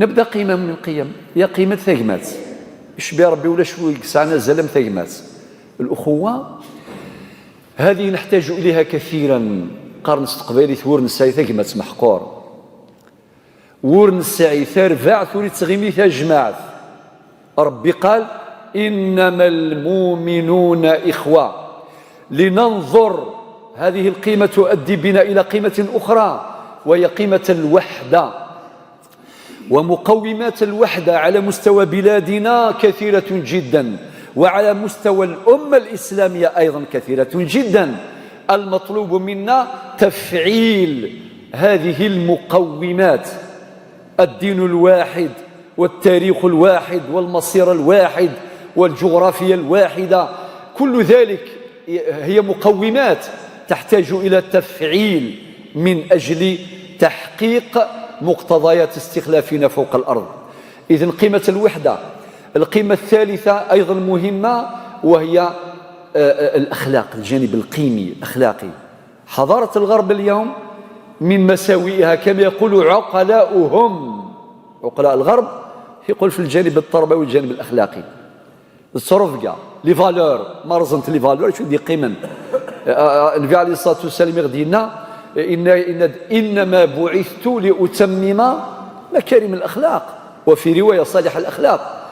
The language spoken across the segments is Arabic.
نبدا قيمه من القيم، هي قيمه ثقمات يشبه ربي ولا شوي يقسعنا زلم ثقمات. الاخوه هذه نحتاج اليها كثيرا. قرن استقبالي ثور نساي ثقمات محقور ور نساي ثرفع ثوري تغيمي ثا جماعه. ربي قال انما المؤمنون اخوه. لننظر هذه القيمه تؤدي بنا الى قيمه اخرى وهي قيمه الوحده. ومقومات الوحدة على مستوى بلادنا كثيرة جدا، وعلى مستوى الأمة الإسلامية أيضا كثيرة جدا. المطلوب منا تفعيل هذه المقومات: الدين الواحد والتاريخ الواحد والمصير الواحد والجغرافيا الواحدة. كل ذلك هي مقومات تحتاج إلى تفعيل من أجل تحقيق مقتضيات استخلافنا فوق الأرض. إذن قيمة الوحدة. القيمة الثالثة أيضا مهمة وهي الأخلاق، الجانب القيمي الأخلاقي. حضارة الغرب اليوم من مساوئها كما يقول عقلاؤهم، عقلاء الغرب يقول في الجانب التربوي والجانب الأخلاقي. الصرف كاع لي فالور مرزنت لي فالور شو دي قيمة. النبي عليه الصلاة والسلام يغدينا إنما بعثت لأتمم مكارم الأخلاق، وفي رواية صالح الأخلاق.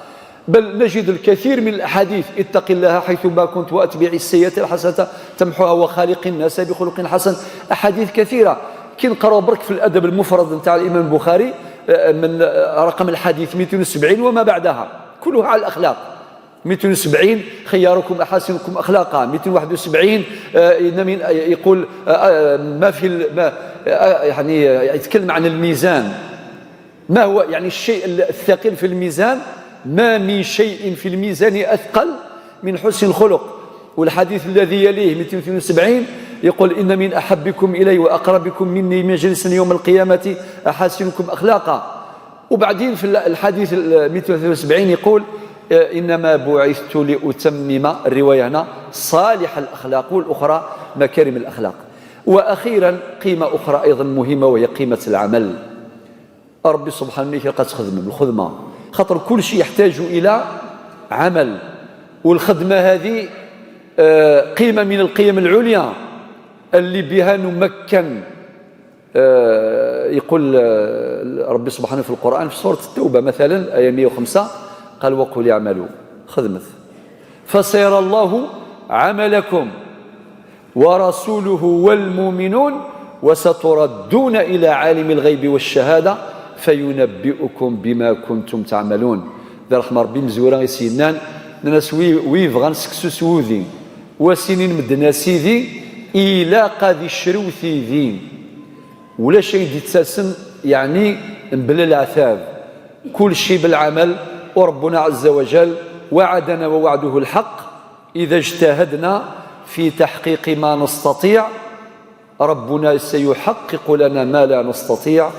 بل نجد الكثير من الأحاديث: اتق الله حيثما كنت وأتبع السيئة الحسنة تمحوها وخالق الناس بخلق حسن. أحاديث كثيرة. كي نقراو برك في الأدب المفرد نتاع الإمام البخاري من رقم الحديث 270 وما بعدها كلها على الأخلاق. 270 خياركم أحاسنكم أخلاقا. 271 يقول ما في يعني يتكلم عن الميزان. ما هو يعني الشيء الثقيل في الميزان؟ ما من شيء في الميزان أثقل من حسن الخلق. والحديث الذي يليه 272 يقول إن من أحبكم إلي وأقربكم مني مجلسا يوم القيامة أحاسنكم أخلاقا. وبعدين في الحديث 273 يقول إنما بعثت لأتمم، الرواية هنا صالح الأخلاق والأخرى مكارم الأخلاق. وأخيرا قيمة أخرى أيضا مهمة وهي قيمة العمل. ربي سبحانه وتعالى قد خدم بالخدمة، خاطر كل شيء يحتاج إلى عمل. والخدمة هذه قيمة من القيم العليا اللي بها نمكن. يقول ربي سبحانه في القرآن في سورة التوبة مثلا آية 105 قال: وقل اعملوا خدمت فسيرى الله عملكم ورسوله والمؤمنون وستردون إلى عالم الغيب والشهادة فينبئكم بما كنتم تعملون. ذا رحمة ربي مزورا يسينان ناس ويف غنسكسو سوذي وسنين مدنا سيدي إلى قاذي الشروثي ذي ولا شيء يتساسن يعني بلا العذاب. كل شيء بالعمل. وربنا عز وجل وعدنا ووعده الحق. إذا اجتهدنا في تحقيق ما نستطيع ربنا سيحقق لنا ما لا نستطيع.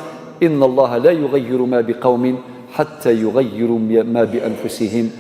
إن الله لا يغير ما بقوم حتى يغيروا ما بأنفسهم.